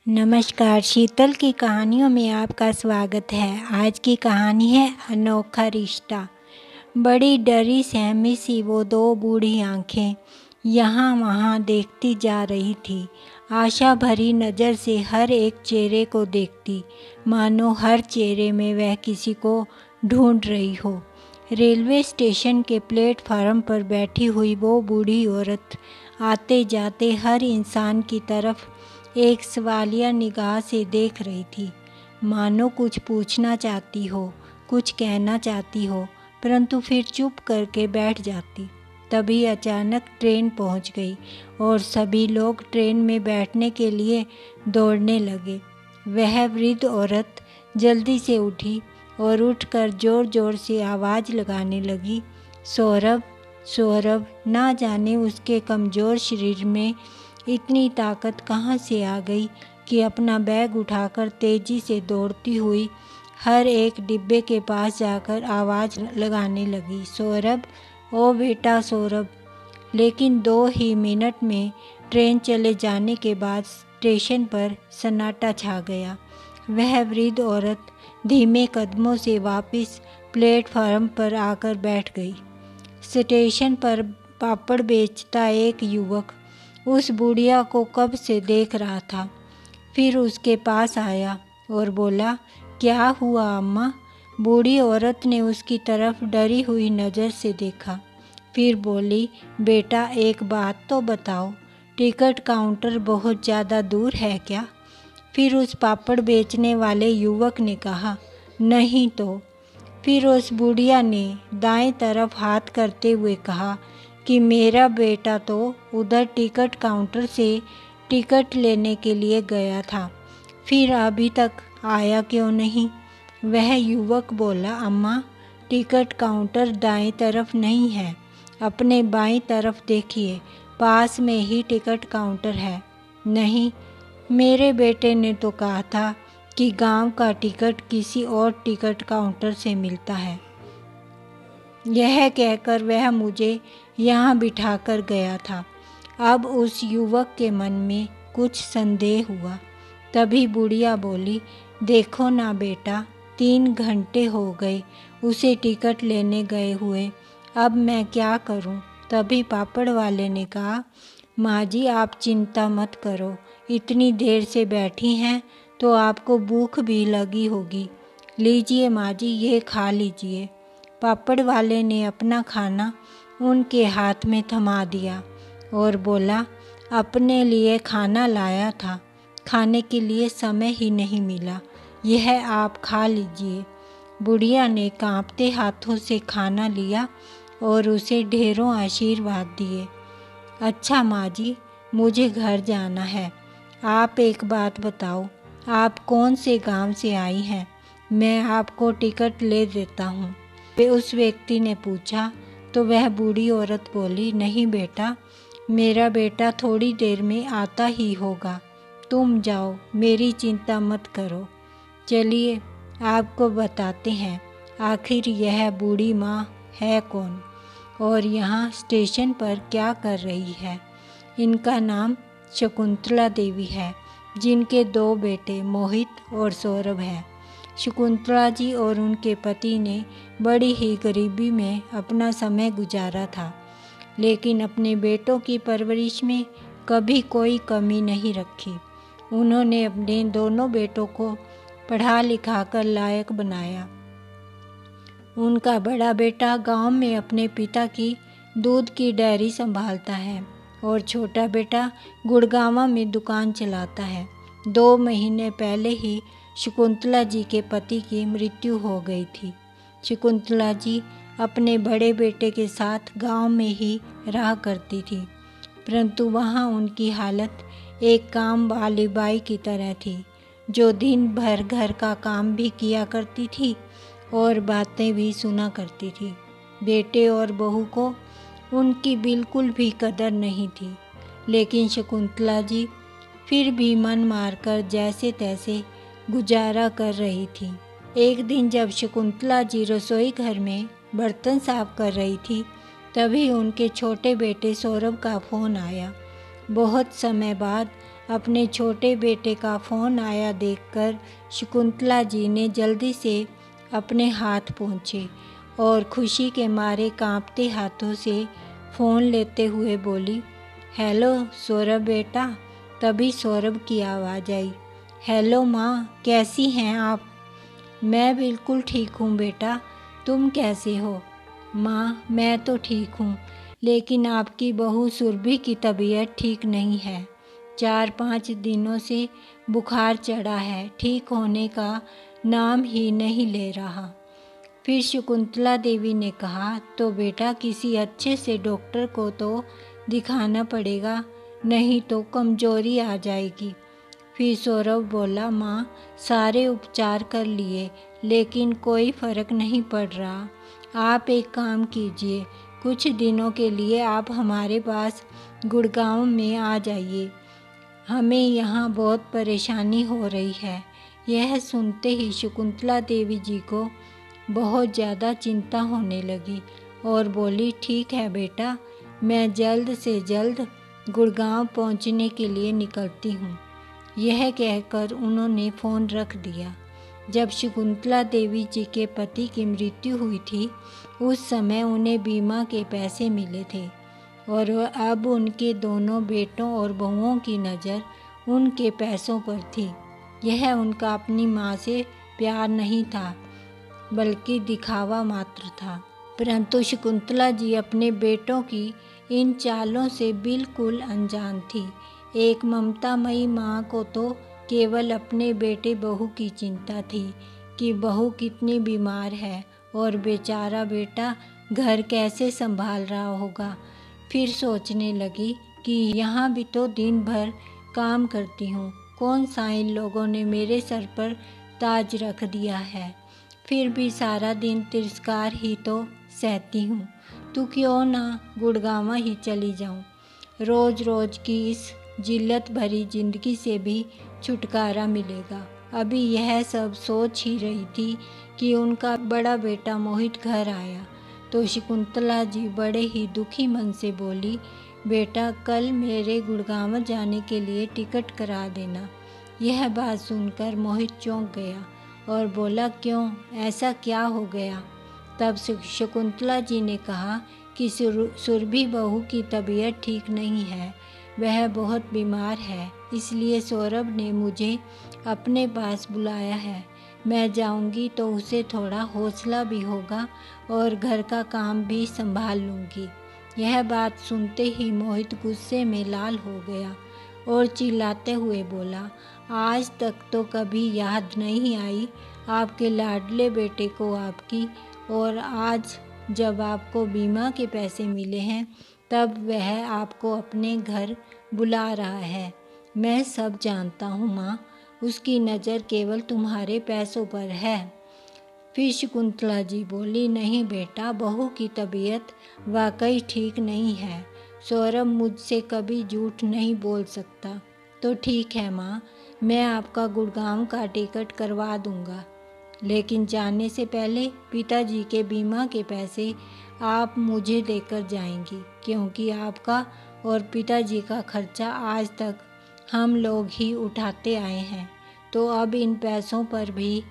नमस्कार, शीतल की कहानियों में आपका स्वागत है। आज की कहानी है अनोखा रिश्ता। बड़ी डरी सहमी सी वो दो बूढ़ी आंखें यहाँ वहाँ देखती जा रही थी। आशा भरी नज़र से हर एक चेहरे को देखती, मानो हर चेहरे में वह किसी को ढूंढ रही हो। रेलवे स्टेशन के प्लेटफार्म पर बैठी हुई वो बूढ़ी औरत आते जाते हर इंसान की तरफ एक सवालिया निगाह से देख रही थी, मानो कुछ पूछना चाहती हो, कुछ कहना चाहती हो, परंतु फिर चुप करके बैठ जाती। तभी अचानक ट्रेन पहुंच गई और सभी लोग ट्रेन में बैठने के लिए दौड़ने लगे। वह वृद्ध औरत जल्दी से उठी और उठकर ज़ोर ज़ोर से आवाज़ लगाने लगी, सौरभ, सौरभ। ना जाने उसके कमज़ोर शरीर में इतनी ताकत कहाँ से आ गई कि अपना बैग उठाकर तेज़ी से दौड़ती हुई हर एक डिब्बे के पास जाकर आवाज़ लगाने लगी, सौरभ, ओ बेटा सौरभ। लेकिन 2 ही मिनट में ट्रेन चले जाने के बाद स्टेशन पर सन्नाटा छा गया। वह वृद्ध औरत धीमे कदमों से वापस प्लेटफार्म पर आकर बैठ गई। स्टेशन पर पापड़ बेचता एक युवक उस बुढ़िया को कब से देख रहा था। फिर उसके पास आया और बोला, क्या हुआ अम्मा? बूढ़ी औरत ने उसकी तरफ डरी हुई नज़र से देखा, फिर बोली, बेटा एक बात तो बताओ, टिकट काउंटर बहुत ज़्यादा दूर है क्या? फिर उस पापड़ बेचने वाले युवक ने कहा, नहीं तो। फिर उस बुढ़िया ने दाएं तरफ हाथ करते हुए कहा कि मेरा बेटा तो उधर टिकट काउंटर से टिकट लेने के लिए गया था, फिर अभी तक आया क्यों नहीं? वह युवक बोला, अम्मा, टिकट काउंटर दाएं तरफ नहीं है, अपने बाईं तरफ देखिए, पास में ही टिकट काउंटर है। नहीं, मेरे बेटे ने तो कहा था कि गांव का टिकट किसी और टिकट काउंटर से मिलता है। यह कहकर वह मुझे यहाँ बिठाकर गया था। अब उस युवक के मन में कुछ संदेह हुआ। तभी बुढ़िया बोली, देखो ना बेटा, 3 घंटे हो गए उसे टिकट लेने गए हुए, अब मैं क्या करूं? तभी पापड़ वाले ने कहा, माँ जी आप चिंता मत करो, इतनी देर से बैठी हैं तो आपको भूख भी लगी होगी, लीजिए माँ जी ये खा लीजिए। पापड़ वाले ने अपना खाना उनके हाथ में थमा दिया और बोला, अपने लिए खाना लाया था, खाने के लिए समय ही नहीं मिला, यह आप खा लीजिए। बुढ़िया ने कांपते हाथों से खाना लिया और उसे ढेरों आशीर्वाद दिए। अच्छा माँ जी, मुझे घर जाना है, आप एक बात बताओ, आप कौन से गांव से आई हैं? मैं आपको टिकट ले देता हूँ। उस व्यक्ति ने पूछा तो वह बूढ़ी औरत बोली, नहीं बेटा, मेरा बेटा थोड़ी देर में आता ही होगा, तुम जाओ, मेरी चिंता मत करो। चलिए आपको बताते हैं आखिर यह बूढ़ी माँ है कौन और यहाँ स्टेशन पर क्या कर रही है। इनका नाम शकुंतला देवी है, जिनके 2 बेटे मोहित और सौरभ हैं। शकुंतला जी और उनके पति ने बड़ी ही गरीबी में अपना समय गुजारा था, लेकिन अपने बेटों की परवरिश में कभी कोई कमी नहीं रखी। उन्होंने अपने दोनों बेटों को पढ़ा लिखा कर लायक बनाया। उनका बड़ा बेटा गांव में अपने पिता की दूध की डेयरी संभालता है और छोटा बेटा गुड़गांव में दुकान चलाता है। 2 महीने पहले ही शकुंतला जी के पति की मृत्यु हो गई थी। शकुंतला जी अपने बड़े बेटे के साथ गांव में ही रहा करती थी, परंतु वहां उनकी हालत एक काम वाली बाई की तरह थी, जो दिन भर घर का काम भी किया करती थी और बातें भी सुना करती थी। बेटे और बहू को उनकी बिल्कुल भी कदर नहीं थी, लेकिन शकुंतला जी फिर भी मन मारकर जैसे तैसे गुजारा कर रही थी। एक दिन जब शकुंतला जी रसोई घर में बर्तन साफ कर रही थी, तभी उनके छोटे बेटे सौरभ का फ़ोन आया। बहुत समय बाद अपने छोटे बेटे का फ़ोन आया देखकर शकुंतला जी ने जल्दी से अपने हाथ पोंछे और खुशी के मारे कांपते हाथों से फ़ोन लेते हुए बोली, हेलो सौरभ बेटा। तभी सौरभ की आवाज़ आई, हेलो माँ, कैसी हैं आप? मैं बिल्कुल ठीक हूँ बेटा, तुम कैसे हो? माँ, मैं तो ठीक हूँ, लेकिन आपकी बहू सुरभि की तबीयत ठीक नहीं है। 4-5 दिनों से बुखार चढ़ा है, ठीक होने का नाम ही नहीं ले रहा। फिर शकुंतला देवी ने कहा, तो बेटा किसी अच्छे से डॉक्टर को तो दिखाना पड़ेगा, नहीं तो कमजोरी आ जाएगी। फिर सौरभ बोला, माँ, सारे उपचार कर लिए लेकिन कोई फ़र्क नहीं पड़ रहा। आप एक काम कीजिए, कुछ दिनों के लिए आप हमारे पास गुड़गांव में आ जाइए, हमें यहाँ बहुत परेशानी हो रही है। यह सुनते ही शकुंतला देवी जी को बहुत ज़्यादा चिंता होने लगी और बोली, ठीक है बेटा, मैं जल्द से जल्द गुड़गांव पहुँचने के लिए निकलती हूँ। यह कहकर उन्होंने फ़ोन रख दिया। जब शकुंतला देवी जी के पति की मृत्यु हुई थी, उस समय उन्हें बीमा के पैसे मिले थे और अब उनके दोनों बेटों और बहुओं की नज़र उनके पैसों पर थी। यह उनका अपनी माँ से प्यार नहीं था, बल्कि दिखावा मात्र था। परंतु शकुंतला जी अपने बेटों की इन चालों से बिल्कुल अनजान थी। एक ममतामयी माँ को तो केवल अपने बेटे बहू की चिंता थी कि बहू कितनी बीमार है और बेचारा बेटा घर कैसे संभाल रहा होगा। फिर सोचने लगी कि यहाँ भी तो दिन भर काम करती हूँ, कौन सा इन लोगों ने मेरे सर पर ताज रख दिया है। फिर भी सारा दिन तिरस्कार ही तो सहती हूँ, तो क्यों ना गुड़गांव ही चली जाऊँ। रोज़ रोज़ की इस जिल्लत भरी ज़िंदगी से भी छुटकारा मिलेगा। अभी यह सब सोच ही रही थी कि उनका बड़ा बेटा मोहित घर आया तो शकुंतला जी बड़े ही दुखी मन से बोली, बेटा कल मेरे गुड़गांव जाने के लिए टिकट करा देना। यह बात सुनकर मोहित चौंक गया और बोला, क्यों, ऐसा क्या हो गया? तब शकुंतला जी ने कहा कि सुरभि बहू की तबीयत ठीक नहीं है, वह बहुत बीमार है, इसलिए सौरभ ने मुझे अपने पास बुलाया है। मैं जाऊंगी तो उसे थोड़ा हौसला भी होगा और घर का काम भी संभाल लूंगी। यह बात सुनते ही मोहित गुस्से में लाल हो गया और चिल्लाते हुए बोला, आज तक तो कभी याद नहीं आई आपके लाडले बेटे को आपकी, और आज जब आपको बीमा के पैसे मिले हैं तब वह आपको अपने घर बुला रहा है। मैं सब जानता हूँ माँ, उसकी नज़र केवल तुम्हारे पैसों पर है। फिर शकुंतला जी बोली, नहीं बेटा, बहू की तबीयत वाकई ठीक नहीं है, सौरभ मुझसे कभी झूठ नहीं बोल सकता। तो ठीक है माँ, मैं आपका गुड़गांव का टिकट करवा दूँगा, लेकिन जाने से पहले पिताजी के बीमा के पैसे आप मुझे देकर जाएंगी, क्योंकि आपका और पिताजी का खर्चा आज तक हम लोग ही उठाते आए हैं, तो अब इन पैसों पर भी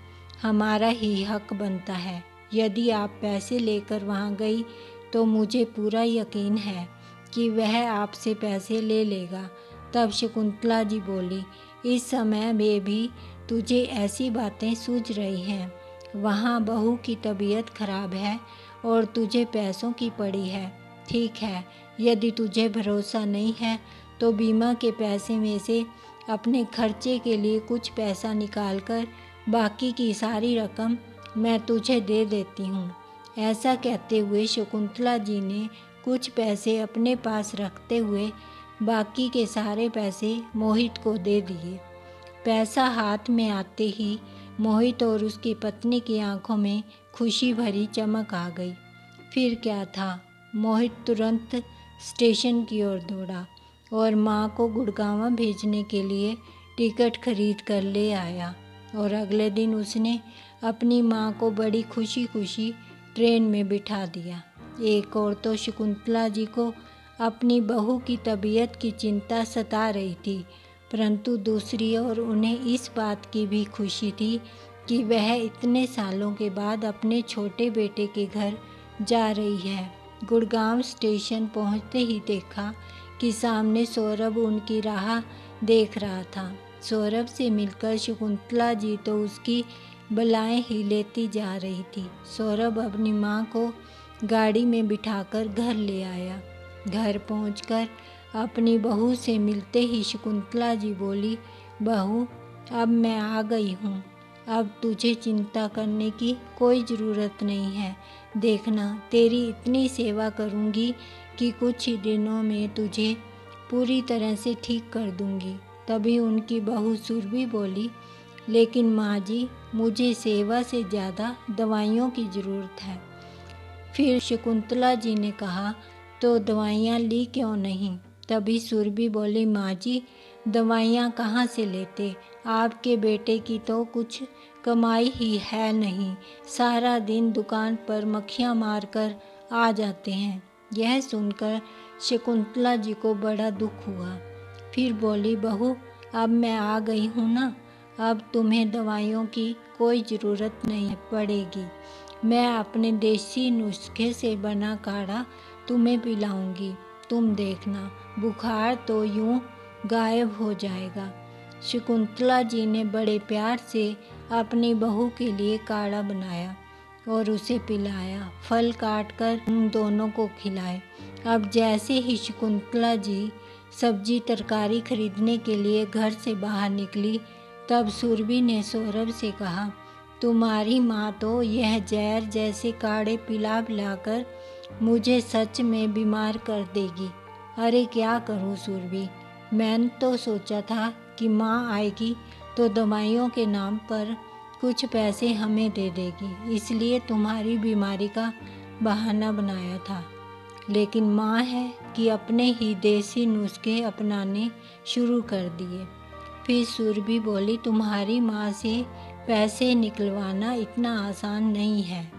हमारा ही हक बनता है। यदि आप पैसे लेकर वहाँ गई तो मुझे पूरा यकीन है कि वह आपसे पैसे ले लेगा। तब शकुंतला जी बोली, इस समय में भी तुझे ऐसी बातें सूझ रही हैं? वहाँ बहू की तबीयत खराब है और तुझे पैसों की पड़ी है। ठीक है, यदि तुझे भरोसा नहीं है तो बीमा के पैसे में से अपने खर्चे के लिए कुछ पैसा निकालकर बाकी की सारी रकम मैं तुझे दे देती हूँ। ऐसा कहते हुए शकुंतला जी ने कुछ पैसे अपने पास रखते हुए बाकी के सारे पैसे मोहित को दे दिए। पैसा हाथ में आते ही मोहित और उसकी पत्नी की आंखों में खुशी भरी चमक आ गई। फिर क्या था, मोहित तुरंत स्टेशन की ओर दौड़ा और माँ को गुड़गांव भेजने के लिए टिकट खरीद कर ले आया और अगले दिन उसने अपनी माँ को बड़ी खुशी खुशी ट्रेन में बिठा दिया। एक और तो शकुंतला जी को अपनी बहू की तबीयत की चिंता सता रही थी, परंतु दूसरी ओर उन्हें इस बात की भी खुशी थी कि वह इतने सालों के बाद अपने छोटे बेटे के घर जा रही है। गुड़गांव स्टेशन पहुंचते ही देखा कि सामने सौरभ उनकी राह देख रहा था। सौरभ से मिलकर शकुंतला जी तो उसकी बलाएं ही लेती जा रही थी। सौरभ अपनी माँ को गाड़ी में बिठाकर घर ले आया। घर पहुंचकर अपनी बहू से मिलते ही शकुंतला जी बोली, बहू अब मैं आ गई हूँ, अब तुझे चिंता करने की कोई ज़रूरत नहीं है। देखना तेरी इतनी सेवा करूँगी कि कुछ ही दिनों में तुझे पूरी तरह से ठीक कर दूँगी। तभी उनकी बहू सुरभि बोली, लेकिन माँ जी मुझे सेवा से ज़्यादा दवाइयों की ज़रूरत है। फिर शकुंतला जी ने कहा, तो दवाइयाँ ली क्यों नहीं? तभी सुरभि बोली, माँ जी दवाइयाँ कहाँ से लेते, आपके बेटे की तो कुछ कमाई ही है नहीं, सारा दिन दुकान पर मक्खियाँ मारकर आ जाते हैं। यह सुनकर शकुंतला जी को बड़ा दुख हुआ। फिर बोली, बहू अब मैं आ गई हूँ ना, अब तुम्हें दवाइयों की कोई ज़रूरत नहीं पड़ेगी। मैं अपने देसी नुस्खे से बना काढ़ा तुम्हें पिलाऊंगी, तुम देखना बुखार तो यूं गायब हो जाएगा। शकुंतला जी ने बड़े प्यार से अपनी बहू के लिए काढ़ा बनाया और उसे पिलाया। फल काटकर उन दोनों को खिलाए। अब जैसे ही शकुंतला जी सब्जी तरकारी खरीदने के लिए घर से बाहर निकली, तब सुरभि ने सौरभ से कहा, तुम्हारी माँ तो यह जहर जैसे काढ़े पिला पिलाकर मुझे सच में बीमार कर देगी। अरे क्या करूँ सुरभि, मैंने तो सोचा था कि माँ आएगी तो दवाइयों के नाम पर कुछ पैसे हमें दे देगी, इसलिए तुम्हारी बीमारी का बहाना बनाया था। लेकिन माँ है कि अपने ही देसी नुस्खे अपनाने शुरू कर दिए। फिर सुरभि बोली, तुम्हारी माँ से पैसे निकलवाना इतना आसान नहीं है,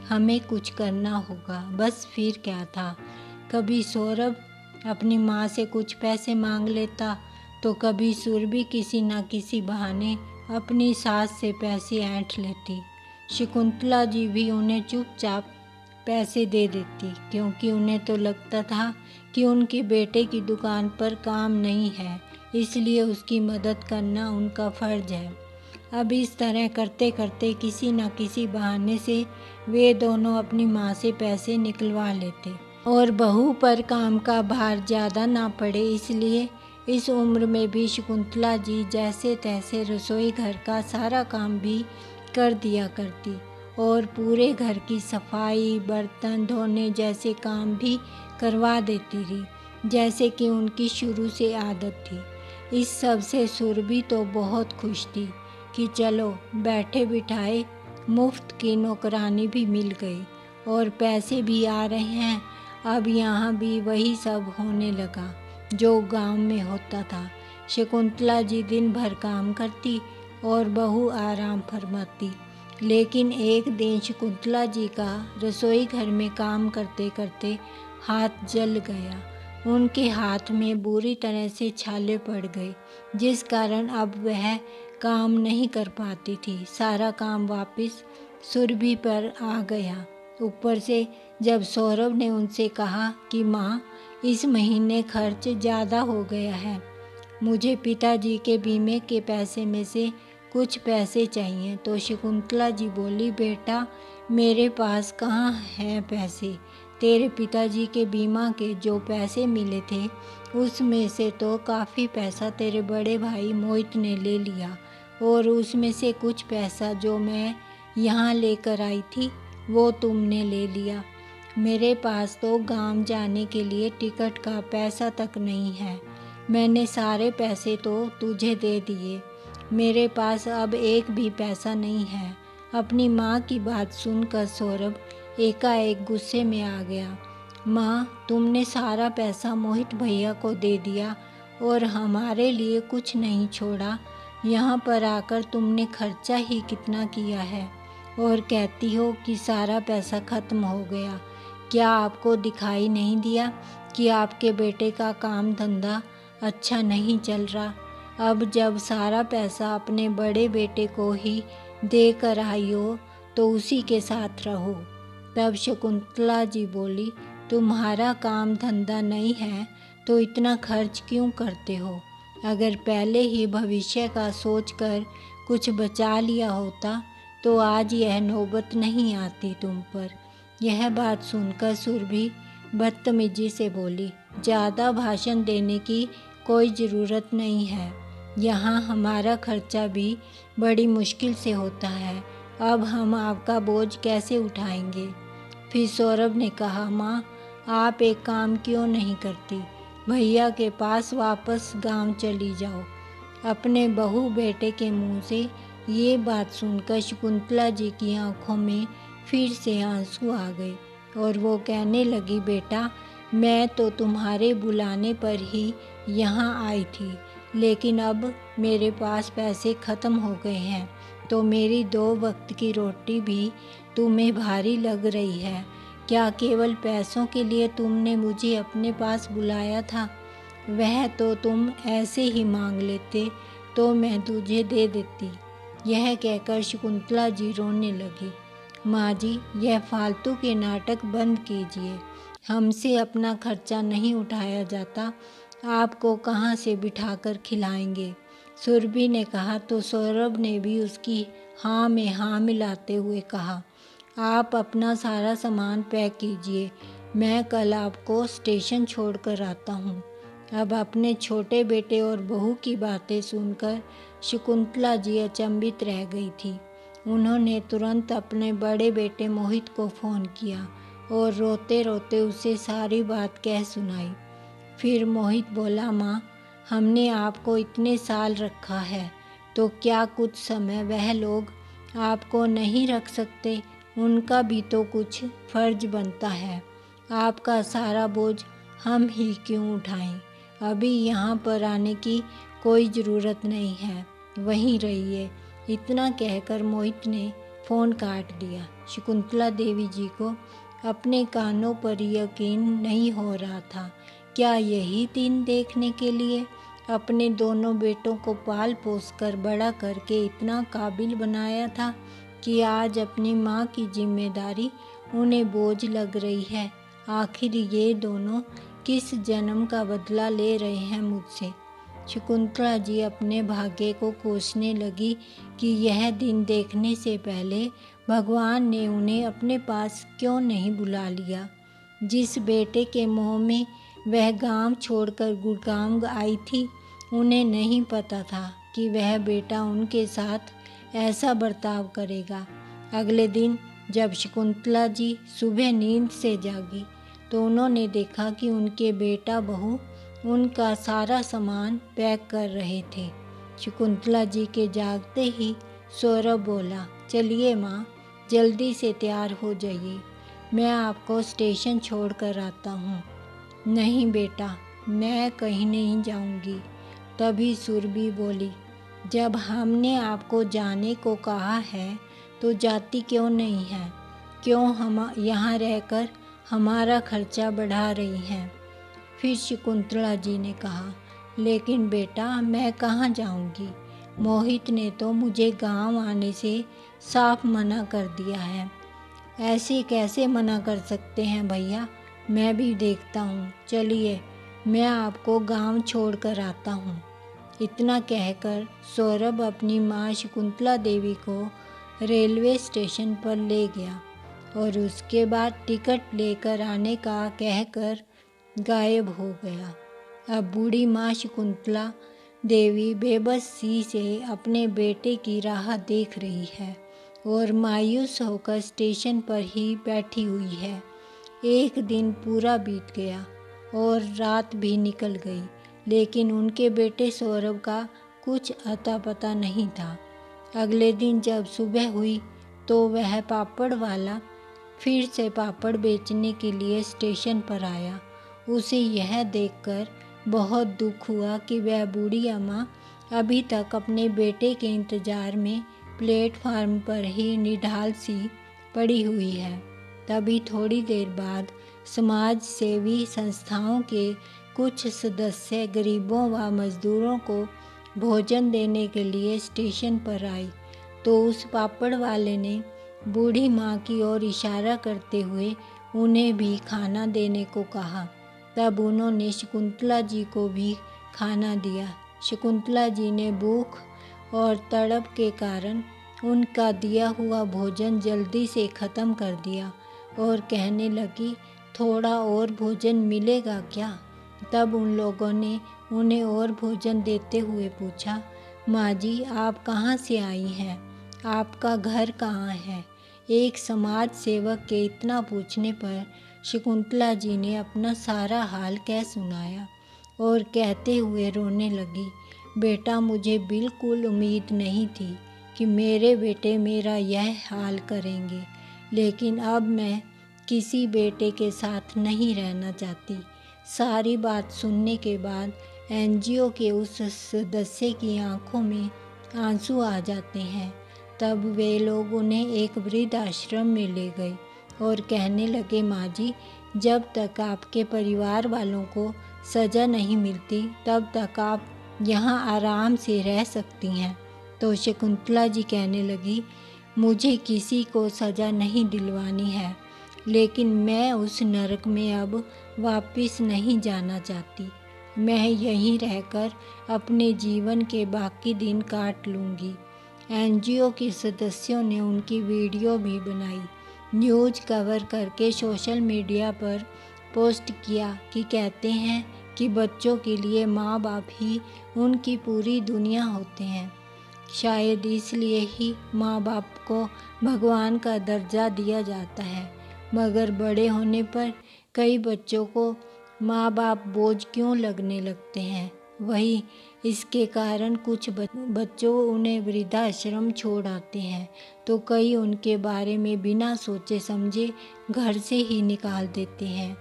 हमें कुछ करना होगा। बस फिर क्या था, कभी सौरभ अपनी माँ से कुछ पैसे मांग लेता तो कभी सुरभि किसी न किसी बहाने अपनी सास से पैसे ऐंठ लेती। शकुंतला जी भी उन्हें चुपचाप पैसे दे देती, क्योंकि उन्हें तो लगता था कि उनके बेटे की दुकान पर काम नहीं है, इसलिए उसकी मदद करना उनका फ़र्ज है। अब इस तरह करते करते किसी न किसी बहाने से वे दोनों अपनी माँ से पैसे निकलवा लेते और बहू पर काम का भार ज़्यादा ना पड़े, इसलिए इस उम्र में भी शकुंतला जी जैसे तैसे रसोई घर का सारा काम भी कर दिया करती और पूरे घर की सफाई, बर्तन धोने जैसे काम भी करवा देती रही, जैसे कि उनकी शुरू से आदत थी। इस सब से सुरभि तो बहुत खुश थी कि चलो बैठे बिठाए मुफ्त की नौकरानी भी मिल गई और पैसे भी आ रहे हैं। अब यहाँ भी वही सब होने लगा जो गांव में होता था। शकुंतला जी दिन भर काम करती और बहू आराम फरमाती। लेकिन एक दिन शकुंतला जी का रसोई घर में काम करते करते हाथ जल गया। उनके हाथ में बुरी तरह से छाले पड़ गए, जिस कारण अब वह काम नहीं कर पाती थी। सारा काम वापस सुरभि पर आ गया। ऊपर से जब सौरभ ने उनसे कहा कि माँ इस महीने खर्च ज़्यादा हो गया है, मुझे पिताजी के बीमे के पैसे में से कुछ पैसे चाहिए, तो शकुंतला जी बोली, बेटा मेरे पास कहाँ हैं पैसे, तेरे पिताजी के बीमा के जो पैसे मिले थे उसमें से तो काफ़ी पैसा तेरे बड़े भाई मोहित ने ले लिया और उसमें से कुछ पैसा जो मैं यहाँ लेकर आई थी वो तुमने ले लिया। मेरे पास तो गांव जाने के लिए टिकट का पैसा तक नहीं है। मैंने सारे पैसे तो तुझे दे दिए, मेरे पास अब एक भी पैसा नहीं है। अपनी माँ की बात सुनकर सौरभ एकाएक गुस्से में आ गया। माँ तुमने सारा पैसा मोहित भैया को दे दिया और हमारे लिए कुछ नहीं छोड़ा। यहाँ पर आकर तुमने खर्चा ही कितना किया है और कहती हो कि सारा पैसा ख़त्म हो गया। क्या आपको दिखाई नहीं दिया कि आपके बेटे का काम धंधा अच्छा नहीं चल रहा? अब जब सारा पैसा अपने बड़े बेटे को ही दे कर आई हो तो उसी के साथ रहो। तब शकुंतला जी बोली, तुम्हारा काम धंधा नहीं है तो इतना खर्च क्यों करते हो? अगर पहले ही भविष्य का सोचकर कुछ बचा लिया होता तो आज यह नौबत नहीं आती तुम पर। यह बात सुनकर सुरभि बदतमीजी से बोली, ज़्यादा भाषण देने की कोई ज़रूरत नहीं है। यहाँ हमारा खर्चा भी बड़ी मुश्किल से होता है। अब हम आपका बोझ कैसे उठाएंगे? फिर सौरभ ने कहा, माँ आप एक काम क्यों नहीं करती? भैया के पास वापस गांव चली जाओ। अपने बहू बेटे के मुंह से ये बात सुनकर शकुंतला जी की आंखों में फिर से आंसू आ गए और वो कहने लगी, बेटा मैं तो तुम्हारे बुलाने पर ही यहाँ आई थी, लेकिन अब मेरे पास पैसे ख़त्म हो गए हैं तो मेरी 2 वक्त की रोटी भी तुम्हें भारी लग रही है। क्या केवल पैसों के लिए तुमने मुझे अपने पास बुलाया था? वह तो तुम ऐसे ही मांग लेते तो मैं तुझे दे देती। यह कहकर शकुंतला जी रोने लगी। माँ जी, यह फालतू के नाटक बंद कीजिए। हमसे अपना खर्चा नहीं उठाया जाता, आपको कहाँ से बिठाकर खिलाएंगे? सुरभि ने कहा तो सौरभ ने भी उसकी हाँ में हाँ मिलाते हुए कहा, आप अपना सारा सामान पैक कीजिए, मैं कल आपको स्टेशन छोड़कर आता हूँ। अब अपने छोटे बेटे और बहू की बातें सुनकर शकुंतला जी अचंभित रह गई थी। उन्होंने तुरंत अपने बड़े बेटे मोहित को फ़ोन किया और रोते रोते उसे सारी बात कह सुनाई। फिर मोहित बोला, माँ हमने आपको इतने साल रखा है तो क्या कुछ समय वह लोग आपको नहीं रख सकते? उनका भी तो कुछ फर्ज बनता है। आपका सारा बोझ हम ही क्यों उठाएं? अभी यहाँ पर आने की कोई ज़रूरत नहीं है, वहीं रहिए। इतना कहकर मोहित ने फ़ोन काट दिया। शकुंतला देवी जी को अपने कानों पर यकीन नहीं हो रहा था। क्या यही दिन देखने के लिए अपने दोनों बेटों को पाल पोस कर बड़ा करके इतना काबिल बनाया था कि आज अपनी माँ की जिम्मेदारी उन्हें बोझ लग रही है? आखिर ये दोनों किस जन्म का बदला ले रहे हैं मुझसे? शकुंतला जी अपने भाग्य को कोसने लगी कि यह दिन देखने से पहले भगवान ने उन्हें अपने पास क्यों नहीं बुला लिया। जिस बेटे के मोह में वह गांव छोड़कर गुड़गांव आई थी, उन्हें नहीं पता था कि वह बेटा उनके साथ ऐसा बर्ताव करेगा। अगले दिन जब शकुंतला जी सुबह नींद से जागी तो उन्होंने देखा कि उनके बेटा बहू उनका सारा सामान पैक कर रहे थे। शकुंतला जी के जागते ही सौरभ बोला, चलिए माँ जल्दी से तैयार हो जाइए, मैं आपको स्टेशन छोड़ कर आता हूँ। नहीं बेटा, मैं कहीं नहीं जाऊँगी। तभी सुरभि बोली, जब हमने आपको जाने को कहा है तो जाती क्यों नहीं है? क्यों हम यहाँ रहकर हमारा खर्चा बढ़ा रही हैं? फिर शकुंतला जी ने कहा, लेकिन बेटा मैं कहाँ जाऊँगी? मोहित ने तो मुझे गांव आने से साफ मना कर दिया है। ऐसे कैसे मना कर सकते हैं भैया? मैं भी देखता हूँ, चलिए मैं आपको गांव छोड़कर आता हूँ। इतना कहकर सौरभ अपनी माँ शकुंतला देवी को रेलवे स्टेशन पर ले गया और उसके बाद टिकट लेकर आने का कहकर गायब हो गया। अब बूढ़ी माँ शकुंतला देवी बेबसी से अपने बेटे की राह देख रही है और मायूस होकर स्टेशन पर ही बैठी हुई है। एक दिन पूरा बीत गया और रात भी निकल गई, लेकिन उनके बेटे सौरभ का कुछ अता पता नहीं था। अगले दिन जब सुबह हुई तो वह पापड़ वाला फिर से पापड़ बेचने के लिए स्टेशन पर आया। उसे यह देखकर बहुत दुख हुआ कि वह बूढ़ी अम्मा अभी तक अपने बेटे के इंतज़ार में प्लेटफार्म पर ही निढाल सी पड़ी हुई है। तभी थोड़ी देर बाद समाज सेवी संस्थाओं के कुछ सदस्य गरीबों व मज़दूरों को भोजन देने के लिए स्टेशन पर आई तो उस पापड़ वाले ने बूढ़ी माँ की ओर इशारा करते हुए उन्हें भी खाना देने को कहा। तब उन्होंने शकुंतला जी को भी खाना दिया। शकुंतला जी ने भूख और तड़प के कारण उनका दिया हुआ भोजन जल्दी से ख़त्म कर दिया और कहने लगी, थोड़ा और भोजन मिलेगा क्या? तब उन लोगों ने उन्हें और भोजन देते हुए पूछा, माँ जी आप कहाँ से आई हैं? आपका घर कहाँ है? एक समाज सेवक के इतना पूछने पर शकुंतला जी ने अपना सारा हाल कह सुनाया और कहते हुए रोने लगी, बेटा मुझे बिल्कुल उम्मीद नहीं थी कि मेरे बेटे मेरा यह हाल करेंगे, लेकिन अब मैं किसी बेटे के साथ नहीं रहना चाहती। सारी बात सुनने के बाद एनजीओ के उस सदस्य की आंखों में आंसू आ जाते हैं। तब वे लोग उन्हें एक वृद्ध आश्रम में ले गए और कहने लगे, माँ जी जब तक आपके परिवार वालों को सज़ा नहीं मिलती तब तक आप यहाँ आराम से रह सकती हैं। तो शकुंतला जी कहने लगी, मुझे किसी को सज़ा नहीं दिलवानी है, लेकिन मैं उस नरक में अब वापस नहीं जाना चाहती। मैं यहीं रहकर अपने जीवन के बाकी दिन काट लूँगी। एनजीओ के सदस्यों ने उनकी वीडियो भी बनाई, न्यूज़ कवर करके सोशल मीडिया पर पोस्ट किया कि कहते हैं कि बच्चों के लिए माँ बाप ही उनकी पूरी दुनिया होते हैं। शायद इसलिए ही माँ बाप को भगवान का दर्जा दिया जाता है, मगर बड़े होने पर कई बच्चों को माँ बाप बोझ क्यों लगने लगते हैं? वही इसके कारण कुछ बच्चों उन्हें वृद्धाश्रम छोड़ आते हैं तो कई उनके बारे में बिना सोचे समझे घर से ही निकाल देते हैं।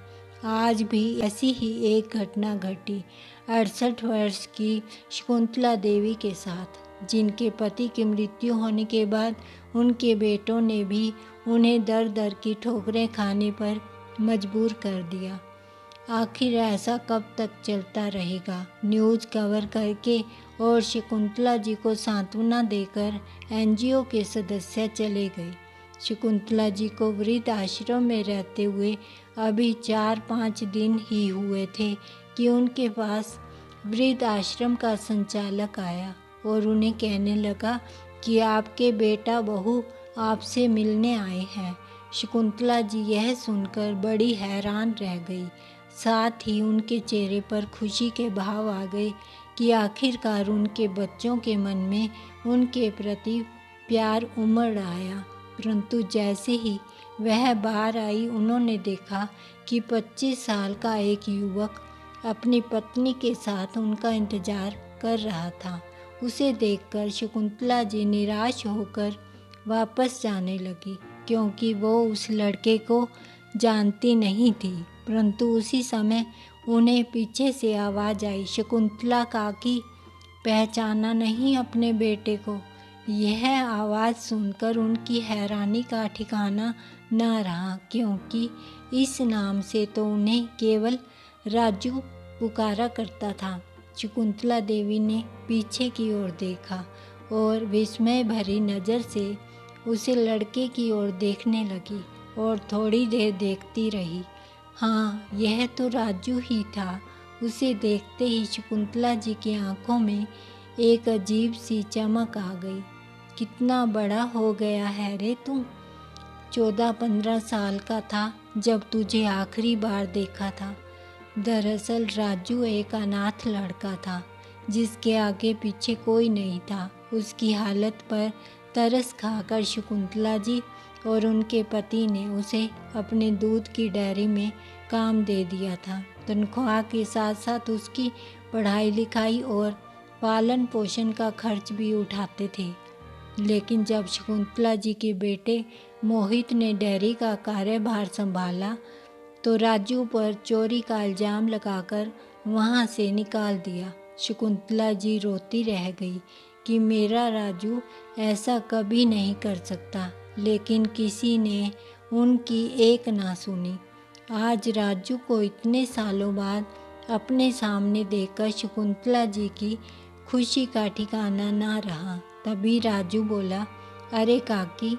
आज भी ऐसी ही एक घटना घटी 68 वर्ष की शकुंतला देवी के साथ, जिनके पति की मृत्यु होने के बाद उनके बेटों ने भी उन्हें दर दर की ठोकरें खाने पर मजबूर कर दिया। आखिर ऐसा कब तक चलता रहेगा? न्यूज़ कवर करके और शकुंतला जी को सांत्वना देकर एनजीओ के सदस्य चले गए। शकुंतला जी को वृद्ध आश्रम में रहते हुए अभी 4-5 दिन ही हुए थे कि उनके पास वृद्ध आश्रम का संचालक आया और उन्हें कहने लगा कि आपके बेटा बहू आपसे मिलने आए हैं। शकुंतला जी यह सुनकर बड़ी हैरान रह गई। साथ ही उनके चेहरे पर खुशी के भाव आ गए कि आखिरकार उनके बच्चों के मन में उनके प्रति प्यार उमड़ आया। परंतु जैसे ही वह बाहर आई उन्होंने देखा कि 25 साल का एक युवक अपनी पत्नी के साथ उनका इंतजार कर रहा था। उसे देखकर शकुंतला जी निराश होकर वापस जाने लगी, क्योंकि वो उस लड़के को जानती नहीं थी। परंतु उसी समय उन्हें पीछे से आवाज़ आई, शकुंतला काकी, पहचाना नहीं अपने बेटे को? यह आवाज़ सुनकर उनकी हैरानी का ठिकाना न रहा, क्योंकि इस नाम से तो उन्हें केवल राजू पुकारा करता था। शकुंतला देवी ने पीछे की ओर देखा और विस्मय भरी नज़र से उसे लड़के की ओर देखने लगी और थोड़ी देर देखती रही। हाँ, यह तो राजू ही था। उसे देखते ही शकुंतला जी की आंखों में एक अजीब सी चमक आ गई। कितना बड़ा हो गया है रे तू! 14-15 साल का था जब तुझे आखिरी बार देखा था। दरअसल राजू एक अनाथ लड़का था जिसके आगे पीछे कोई नहीं था। उसकी हालत पर तरस खाकर शकुंतला जी और उनके पति ने उसे अपने दूध की डेयरी में काम दे दिया था। तनख्वाह के साथ साथ उसकी पढ़ाई लिखाई और पालन पोषण का खर्च भी उठाते थे। लेकिन जब शकुंतला जी के बेटे मोहित ने डेयरी का कार्यभार संभाला तो राजू पर चोरी का इल्ज़ाम लगाकर वहाँ से निकाल दिया। शकुंतला जी रोती रह गई कि मेरा राजू ऐसा कभी नहीं कर सकता, लेकिन किसी ने उनकी एक ना सुनी। आज राजू को इतने सालों बाद अपने सामने देखकर शकुंतला जी की खुशी का ठिकाना ना रहा। तभी राजू बोला, अरे काकी,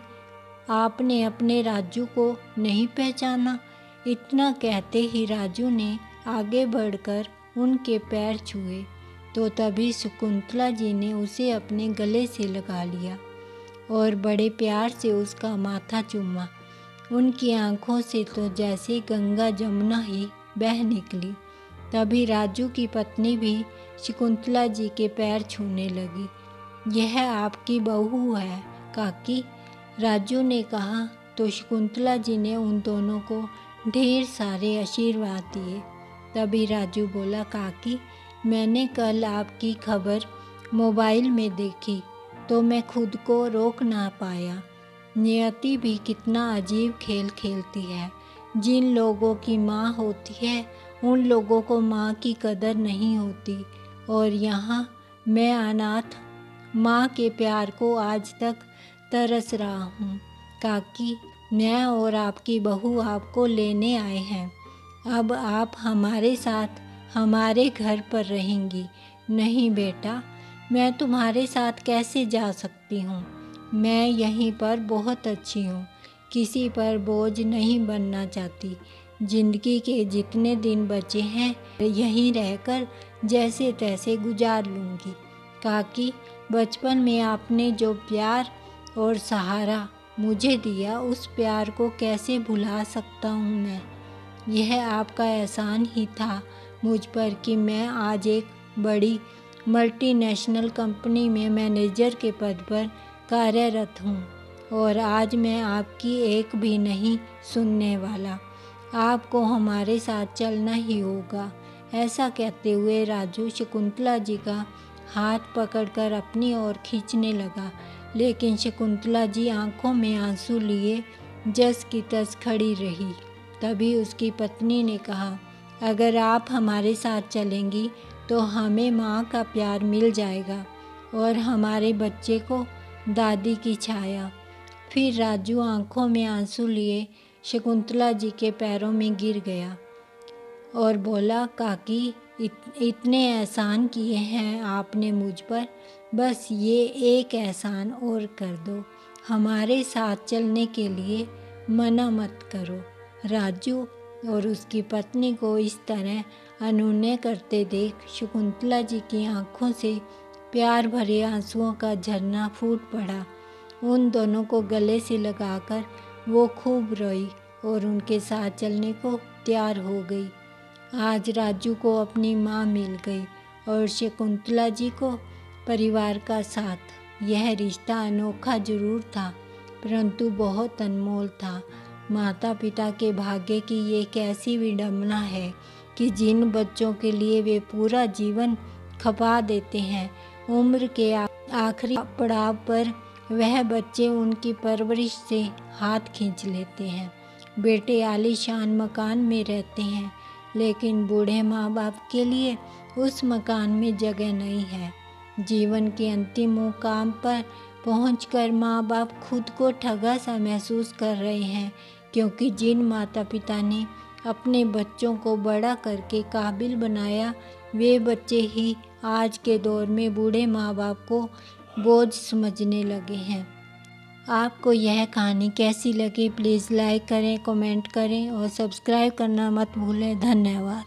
आपने अपने राजू को नहीं पहचाना? इतना कहते ही राजू ने आगे बढ़कर उनके पैर छुए तो तभी शकुंतला जी ने उसे अपने गले से लगा लिया और बड़े प्यार से उसका माथा चूमा। उनकी आंखों से तो जैसे गंगा जमुना ही बह निकली। तभी राजू की पत्नी भी शकुंतला जी के पैर छूने लगी। यह आपकी बहू है काकी, राजू ने कहा तो शकुंतला जी ने उन दोनों को ढेर सारे आशीर्वाद दिए। तभी राजू बोला, काकी, मैंने कल आपकी खबर मोबाइल में देखी तो मैं खुद को रोक ना पाया। नियति भी कितना अजीब खेल खेलती है। जिन लोगों की माँ होती है उन लोगों को माँ की कदर नहीं होती, और यहाँ मैं अनाथ माँ के प्यार को आज तक तरस रहा हूँ। काकी, मैं और आपकी बहू आपको लेने आए हैं। अब आप हमारे साथ हमारे घर पर रहेंगी। नहीं बेटा, मैं तुम्हारे साथ कैसे जा सकती हूँ? मैं यहीं पर बहुत अच्छी हूँ, किसी पर बोझ नहीं बनना चाहती। जिंदगी के जितने दिन बचे हैं यहीं रहकर जैसे तैसे गुजार लूँगी। काकी, बचपन में आपने जो प्यार और सहारा मुझे दिया, उस प्यार को कैसे भुला सकता हूँ मैं? यह आपका एहसान ही था मुझ पर कि मैं आज एक बड़ी मल्टीनेशनल कंपनी में मैनेजर के पद पर कार्यरत हूँ, और आज मैं आपकी एक भी नहीं सुनने वाला। आपको हमारे साथ चलना ही होगा। ऐसा कहते हुए राजू शकुंतला जी का हाथ पकड़कर अपनी ओर खींचने लगा, लेकिन शकुंतला जी आंखों में आंसू लिए जस की तस खड़ी रही। तभी उसकी पत्नी ने कहा, अगर आप हमारे साथ चलेंगी तो हमें माँ का प्यार मिल जाएगा और हमारे बच्चे को दादी की छाया। फिर राजू आंखों में आंसू लिए शकुंतला जी के पैरों में गिर गया और बोला, काकी, इतने एहसान किए हैं आपने मुझ पर, बस ये एक एहसान और कर दो, हमारे साथ चलने के लिए मना मत करो। राजू और उसकी पत्नी को इस तरह अनुनय करते देख शकुंतला जी की आंखों से प्यार भरे आंसुओं का झरना फूट पड़ा। उन दोनों को गले से लगाकर वो खूब रोई और उनके साथ चलने को तैयार हो गई। आज राजू को अपनी माँ मिल गई और शकुंतला जी को परिवार का साथ। यह रिश्ता अनोखा जरूर था, परंतु बहुत अनमोल था। माता पिता के भाग्य की ये कैसी विडंबना है कि जिन बच्चों के लिए वे पूरा जीवन खपा देते हैं, उम्र के आखिरी पड़ाव पर वह बच्चे उनकी परवरिश से हाथ खींच लेते हैं। बेटे आलीशान मकान में रहते हैं, लेकिन बूढ़े माँ बाप के लिए उस मकान में जगह नहीं है। जीवन के अंतिम मुकाम पर पहुंचकर माँ बाप खुद को ठगा सा महसूस कर रहे हैं, क्योंकि जिन माता पिता ने अपने बच्चों को बड़ा करके काबिल बनाया, वे बच्चे ही आज के दौर में बूढ़े माँ बाप को बोझ समझने लगे हैं। आपको यह कहानी कैसी लगी? प्लीज़ लाइक करें, कमेंट करें और सब्सक्राइब करना मत भूलें। धन्यवाद।